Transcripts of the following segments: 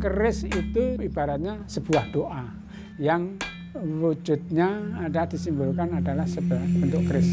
Keris itu ibaratnya sebuah doa yang wujudnya ada disimbolkan adalah bentuk keris.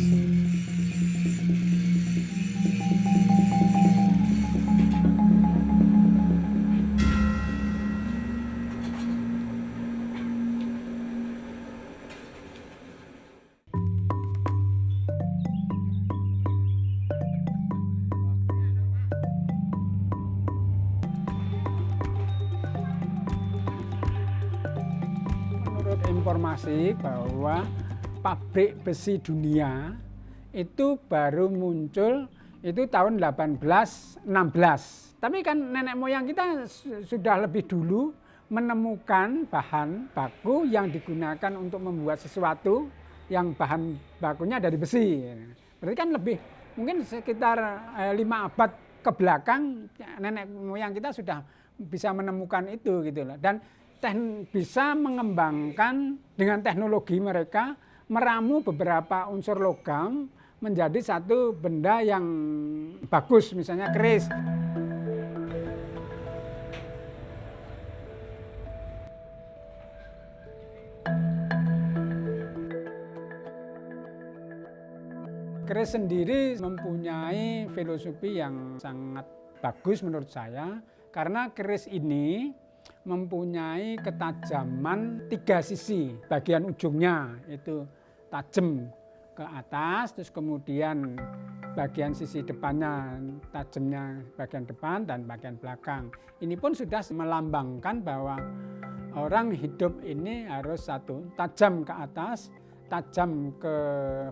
Informasi bahwa pabrik besi dunia itu baru muncul itu tahun 1816. Tapi kan nenek moyang kita sudah lebih dulu menemukan bahan baku yang digunakan untuk membuat sesuatu yang bahan bakunya dari besi. Berarti kan lebih mungkin sekitar 5 abad ke belakang nenek moyang kita sudah bisa menemukan itu gitu loh. Dan bisa mengembangkan dengan teknologi mereka meramu beberapa unsur logam menjadi satu benda yang bagus, misalnya keris. Keris sendiri mempunyai filosofi yang sangat bagus menurut saya, karena keris ini mempunyai ketajaman 3 sisi. Bagian ujungnya itu tajam ke atas, terus kemudian bagian sisi depannya tajamnya bagian depan dan bagian belakang. Ini pun sudah melambangkan bahwa orang hidup ini harus satu, tajam ke atas, tajam ke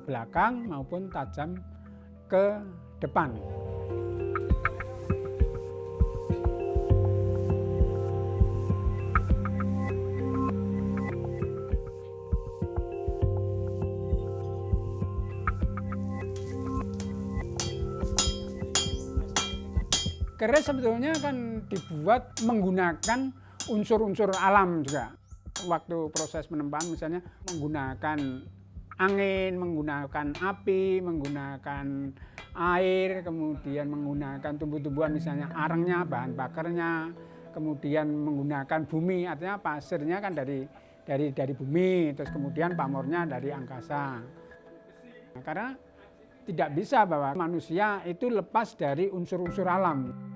belakang maupun tajam ke depan. Keris sebetulnya kan dibuat menggunakan unsur-unsur alam juga. Waktu proses penempahan misalnya menggunakan angin, menggunakan api, menggunakan air, kemudian menggunakan tumbuh-tumbuhan misalnya arengnya, bahan bakarnya, kemudian menggunakan bumi, artinya pasirnya kan dari bumi, terus kemudian pamornya dari angkasa. Nah, karena tidak bisa bahwa manusia itu lepas dari unsur-unsur alam.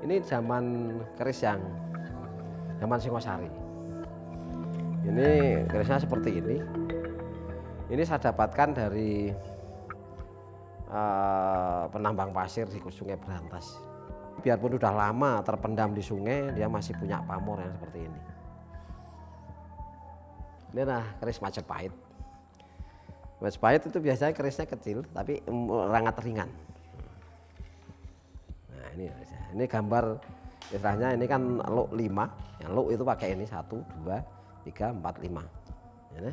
Ini zaman keris yang zaman Singosari. Ini kerisnya seperti ini. Ini saya dapatkan dari penambang pasir di Sungai Berantas. Biarpun sudah lama terpendam di sungai, dia masih punya pamor yang seperti ini. Ini adalah keris Majapahit. Majapahit itu biasanya kerisnya kecil, tapi sangat ringan. Nah ini gambar, istilahnya ini kan luk 5, yang luk itu pakai ini 1, 2, 3, 4, 5. Ini.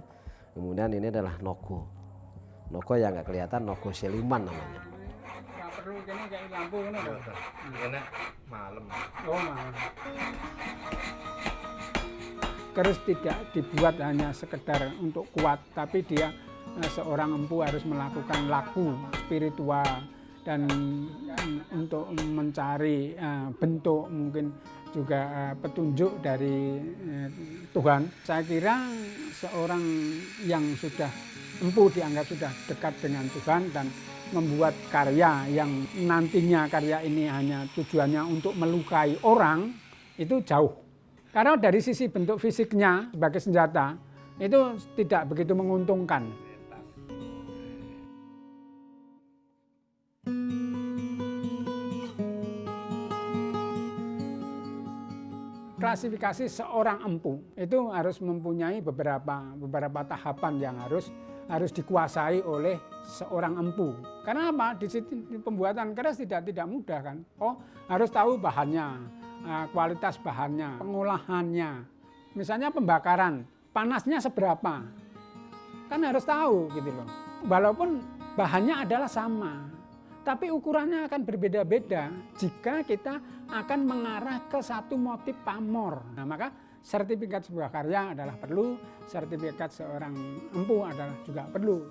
Kemudian ini adalah nogo. Nogo yang nggak kelihatan, nogo Seliman namanya. Nggak perlu kini kayak lampu ini loh. Ini malam. Oh malam. Keris tidak dibuat hanya sekedar untuk kuat, tapi dia seorang empu harus melakukan laku spiritual dan untuk mencari bentuk mungkin juga petunjuk dari Tuhan. Saya kira seorang yang sudah empu dianggap sudah dekat dengan Tuhan dan membuat karya yang nantinya karya ini hanya tujuannya untuk melukai orang, itu jauh. Karena dari sisi bentuk fisiknya sebagai senjata itu tidak begitu menguntungkan. Klasifikasi seorang empu itu harus mempunyai beberapa tahapan yang harus dikuasai oleh seorang empu. Karena apa? Di pembuatan keris tidak mudah kan. Oh, harus tahu bahannya, kualitas bahannya, pengolahannya. Misalnya pembakaran, panasnya seberapa. Kan harus tahu gitu loh. Walaupun bahannya adalah sama, tapi ukurannya akan berbeda-beda jika kita akan mengarah ke satu motif pamor. Nah, maka sertifikat sebuah karya adalah perlu, sertifikat seorang empu adalah juga perlu.